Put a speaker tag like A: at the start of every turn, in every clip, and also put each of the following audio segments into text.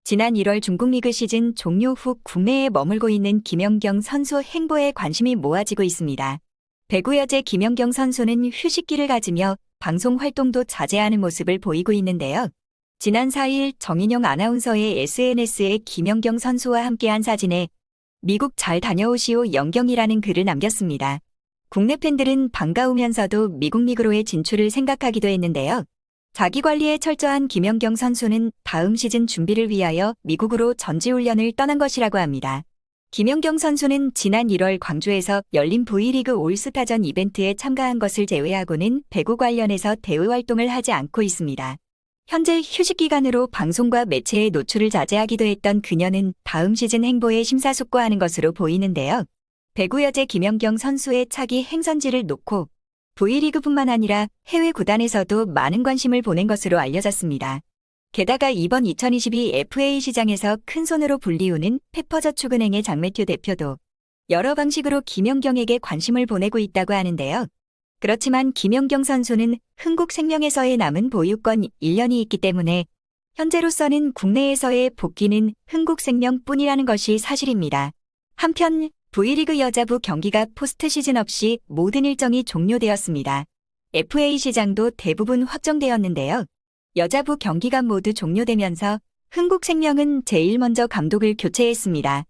A: 지난 1월 중국 리그 시즌 종료 후 국내에 머물고 있는 김연경 선수 행보에 관심이 모아지고 있습니다. 배구 여제 김연경 선수는 휴식기를 가지며 방송 활동도 자제하는 모습을 보이고 있는데요. 지난 4일 정인용 아나운서의 SNS에 김연경 선수와 함께한 사진에 미국 잘 다녀오시오 연경이라는 글을 남겼습니다. 국내 팬들은 반가우면서도 미국 리그로의 진출을 생각하기도 했는데요. 자기관리에 철저한 김연경 선수는 다음 시즌 준비를 위하여 미국으로 전지훈련을 떠난 것이라고 합니다. 김연경 선수는 지난 1월 광주에서 열린 V리그 올스타전 이벤트에 참가한 것을 제외하고는 배구 관련해서 대외 활동을 하지 않고 있습니다. 현재 휴식 기간으로 방송과 매체의 노출을 자제하기도 했던 그녀는 다음 시즌 행보에 심사숙고하는 것으로 보이는데요. 배구 여제 김연경 선수의 차기 행선지를 놓고 V리그뿐만 아니라 해외 구단에서도 많은 관심을 보낸 것으로 알려졌습니다. 게다가 이번 2022 FA 시장에서 큰손으로 불리우는 페퍼저축은행의 장매튜 대표도 여러 방식으로 김연경에게 관심을 보내고 있다고 하는데요. 그렇지만 김연경 선수는 흥국생명에서의 남은 보유권 1년이 있기 때문에 현재로서는 국내에서의 복귀는 흥국생명뿐이라는 것이 사실입니다. 한편 V리그 여자부 경기가 포스트 시즌 없이 모든 일정이 종료되었습니다. FA 시장도 대부분 확정되었는데요. 여자부 경기가 모두 종료되면서 흥국생명은 제일 먼저 감독을 교체했습니다.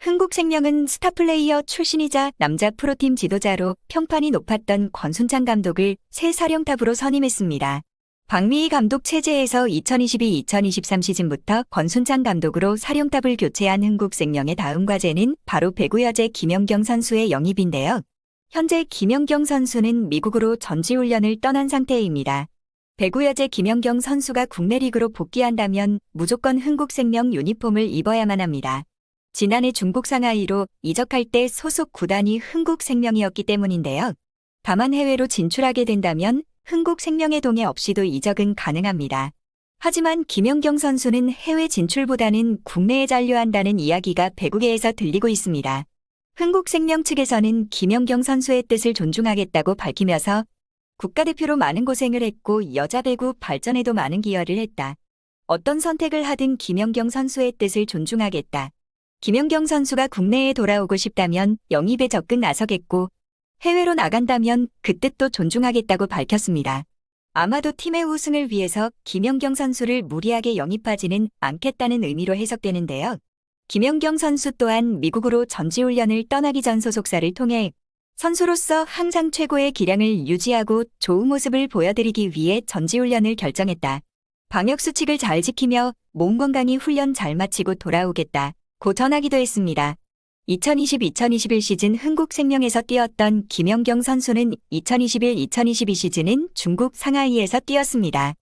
A: 흥국생명은 스타플레이어 출신이자 남자 프로팀 지도자로 평판이 높았던 권순창 감독을 새 사령탑으로 선임했습니다. 박미희 감독 체제에서 2022-2023 시즌부터 권순창 감독으로 사령탑을 교체한 흥국생명의 다음 과제는 바로 배구 여제 김연경 선수의 영입인데요. 현재 김연경 선수는 미국으로 전지훈련을 떠난 상태입니다. 배구 여제 김연경 선수가 국내 리그로 복귀한다면 무조건 흥국생명 유니폼을 입어야만 합니다. 지난해 중국 상하이로 이적할 때 소속 구단이 흥국생명이었기 때문인데요. 다만 해외로 진출하게 된다면 흥국생명의 동의 없이도 이적은 가능합니다. 하지만 김연경 선수는 해외 진출보다는 국내에 잔류한다는 이야기가 배구계에서 들리고 있습니다. 흥국생명 측에서는 김연경 선수의 뜻을 존중하겠다고 밝히면서 국가대표로 많은 고생을 했고 여자 배구 발전에도 많은 기여를 했다. 어떤 선택을 하든 김연경 선수의 뜻을 존중하겠다. 김연경 선수가 국내에 돌아오고 싶다면 영입에 적극 나서겠고 해외로 나간다면 그 뜻도 존중하겠다고 밝혔습니다. 아마도 팀의 우승을 위해서 김연경 선수를 무리하게 영입하지는 않겠다는 의미로 해석되는데요. 김연경 선수 또한 미국으로 전지훈련을 떠나기 전 소속사를 통해 선수로서 항상 최고의 기량을 유지하고 좋은 모습을 보여드리기 위해 전지훈련을 결정했다. 방역수칙을 잘 지키며 몸 건강히 훈련 잘 마치고 돌아오겠다. 고 전하기도 했습니다. 2020-2021 시즌 흥국생명에서 뛰었던 김연경 선수는 2021-2022 시즌은 중국 상하이에서 뛰었습니다.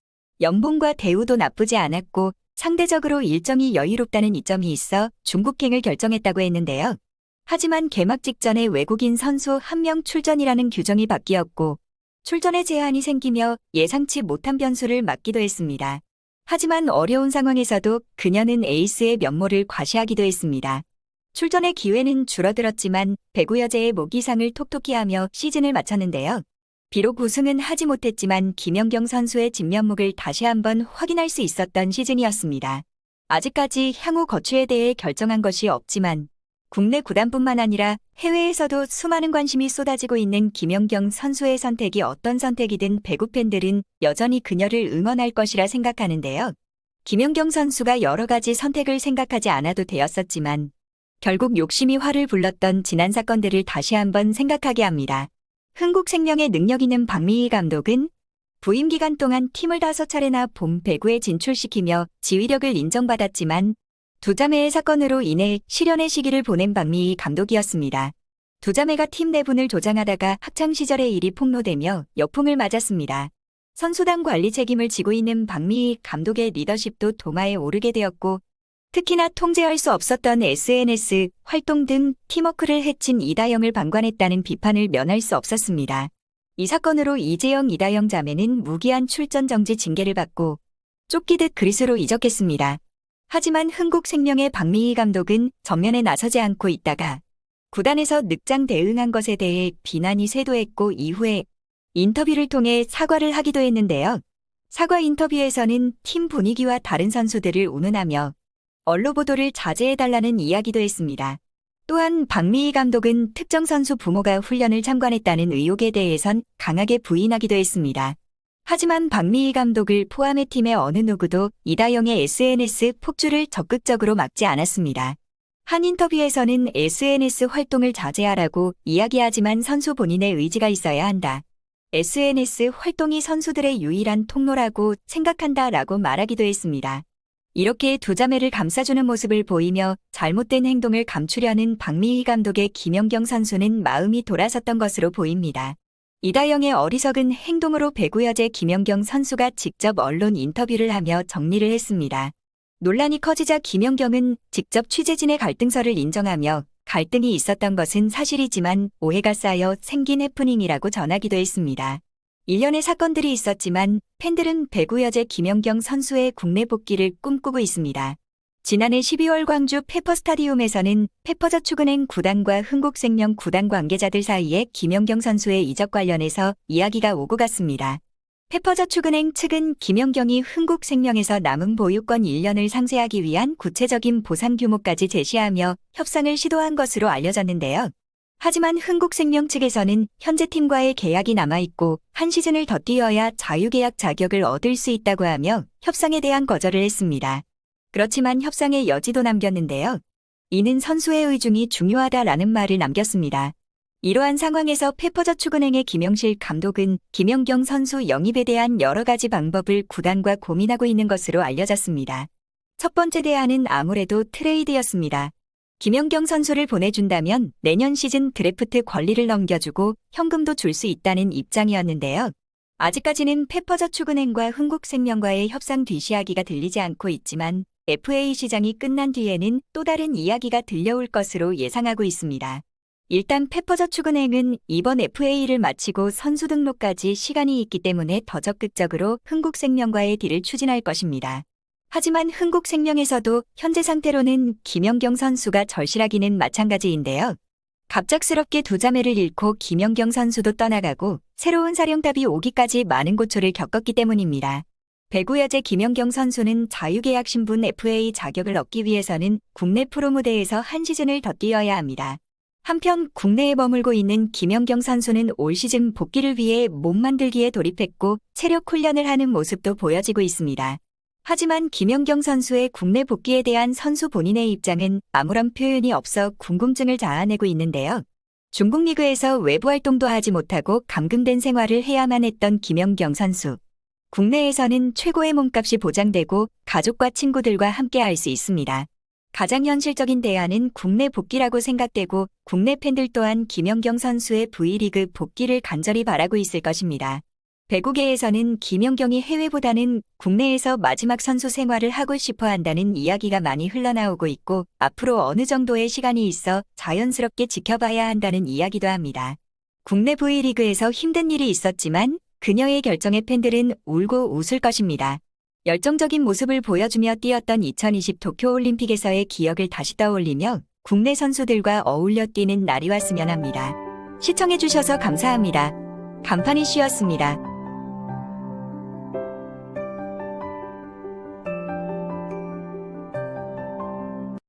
A: 연봉과 대우도 나쁘지 않았고 상대적으로 일정이 여유롭다는 이점이 있어 중국행을 결정했다고 했는데요. 하지만 개막 직전에 외국인 선수 1명 출전이라는 규정이 바뀌었고 출전에 제한이 생기며 예상치 못한 변수를 맞기도 했습니다. 하지만 어려운 상황에서도 그녀는 에이스의 면모를 과시하기도 했습니다. 출전의 기회는 줄어들었지만 배구 여제의 모기상을 톡톡히 하며 시즌을 마쳤는데요. 비록 우승은 하지 못했지만 김연경 선수의 진면목을 다시 한번 확인할 수 있었던 시즌이었습니다. 아직까지 향후 거취에 대해 결정한 것이 없지만 국내 구단뿐만 아니라 해외에서도 수많은 관심이 쏟아지고 있는 김연경 선수의 선택이 어떤 선택이든 배구 팬들은 여전히 그녀를 응원할 것이라 생각하는데요. 김연경 선수가 여러 가지 선택을 생각하지 않아도 되었었지만 결국 욕심이 화를 불렀던 지난 사건들을 다시 한번 생각하게 합니다. 흥국생명의 능력 있는 박미희 감독은 부임 기간 동안 팀을 5차례나 봄 배구에 진출시키며 지휘력을 인정받았지만 두 자매의 사건으로 인해 실연의 시기를 보낸 박미희 감독이었습니다. 두 자매가 팀 내분을 조장하다가 학창시절의 일이 폭로되며 역풍을 맞았습니다. 선수단 관리 책임을 지고 있는 박미희 감독의 리더십도 도마에 오르게 되었고 특히나 통제할 수 없었던 SNS 활동 등 팀워크를 해친 이다영을 방관했다는 비판을 면할 수 없었습니다. 이 사건으로 이재영, 이다영 자매는 무기한 출전 정지 징계를 받고 쫓기듯 그리스로 이적했습니다. 하지만 흥국생명의 박미희 감독은 전면에 나서지 않고 있다가 구단에서 늑장 대응한 것에 대해 비난이 쇄도했고 이후에 인터뷰를 통해 사과를 하기도 했는데요. 사과 인터뷰에서는 팀 분위기와 다른 선수들을 운운하며 언론 보도를 자제해달라는 이야기도 했습니다. 또한 박미희 감독은 특정 선수 부모가 훈련을 참관했다는 의혹에 대해선 강하게 부인하기도 했습니다. 하지만 박미희 감독을 포함해 팀의 어느 누구도 이다영의 SNS 폭주를 적극적으로 막지 않았습니다. 한 인터뷰에서는 SNS 활동을 자제하라고 이야기하지만 선수 본인의 의지가 있어야 한다. SNS 활동이 선수들의 유일한 통로라고 생각한다라고 말하기도 했습니다. 이렇게 두 자매를 감싸주는 모습을 보이며 잘못된 행동을 감추려는 박미희 감독의 김연경 선수는 마음이 돌아섰던 것으로 보입니다. 이다영의 어리석은 행동으로 배구 여제 김연경 선수가 직접 언론 인터뷰를 하며 정리를 했습니다. 논란이 커지자 김연경은 직접 취재진의 갈등설을 인정하며 갈등이 있었던 것은 사실이지만 오해가 쌓여 생긴 해프닝이라고 전하기도 했습니다. 일련의 사건들이 있었지만 팬들은 배구 여제 김연경 선수의 국내 복귀를 꿈꾸고 있습니다. 지난해 12월 광주 페퍼스타디움에서는 페퍼저축은행 구단과 흥국생명 구단 관계자들 사이에 김연경 선수의 이적 관련해서 이야기가 오고 갔습니다. 페퍼저축은행 측은 김연경이 흥국생명에서 남은 보유권 1년을 상쇄하기 위한 구체적인 보상 규모까지 제시하며 협상을 시도한 것으로 알려졌는데요. 하지만 흥국생명 측에서는 현재 팀과의 계약이 남아있고 한 시즌을 더 뛰어야 자유계약 자격을 얻을 수 있다고 하며 협상에 대한 거절을 했습니다. 그렇지만 협상의 여지도 남겼는데요. 이는 선수의 의중이 중요하다라는 말을 남겼습니다. 이러한 상황에서 페퍼저축은행의 김영실 감독은 김연경 선수 영입에 대한 여러 가지 방법을 구단과 고민하고 있는 것으로 알려졌습니다. 첫 번째 대안은 아무래도 트레이드였습니다. 김연경 선수를 보내준다면 내년 시즌 드래프트 권리를 넘겨주고 현금도 줄 수 있다는 입장이었는데요. 아직까지는 페퍼저축은행과 흥국생명과의 협상 뒤이야기가 들리지 않고 있지만 FA 시장이 끝난 뒤에는 또 다른 이야기가 들려올 것으로 예상하고 있습니다. 일단 페퍼저축은행은 이번 FA를 마치고 선수 등록까지 시간이 있기 때문에 더 적극적으로 흥국생명과의 딜을 추진할 것입니다. 하지만 흥국생명에서도 현재 상태로는 김연경 선수가 절실하기는 마찬가지인데요. 갑작스럽게 두 자매를 잃고 김연경 선수도 떠나가고 새로운 사령탑이 오기까지 많은 고초를 겪었기 때문입니다. 배구 여제 김연경 선수는 자유계약 신분 FA 자격을 얻기 위해서는 국내 프로 무대에서 한 시즌을 더 뛰어야 합니다. 한편 국내에 머물고 있는 김연경 선수는 올 시즌 복귀를 위해 몸 만들기에 돌입했고 체력 훈련을 하는 모습도 보여지고 있습니다. 하지만 김연경 선수의 국내 복귀에 대한 선수 본인의 입장은 아무런 표현이 없어 궁금증을 자아내고 있는데요. 중국 리그에서 외부 활동도 하지 못하고 감금된 생활을 해야만 했던 김연경 선수. 국내에서는 최고의 몸값이 보장되고 가족과 친구들과 함께 할 수 있습니다. 가장 현실적인 대안은 국내 복귀라고 생각되고 국내 팬들 또한 김연경 선수의 V리그 복귀를 간절히 바라고 있을 것입니다. 배구계에서는 김연경이 해외보다는 국내에서 마지막 선수 생활을 하고 싶어 한다는 이야기가 많이 흘러나오고 있고 앞으로 어느 정도의 시간이 있어 자연스럽게 지켜봐야 한다는 이야기도 합니다. 국내 V리그에서 힘든 일이 있었지만 그녀의 결정에 팬들은 울고 웃을 것입니다. 열정적인 모습을 보여주며 뛰었던 2020 도쿄올림픽에서의 기억을 다시 떠올리며 국내 선수들과 어울려 뛰는 날이 왔으면 합니다. 시청해주셔서 감사합니다. 간판 이슈였습니다.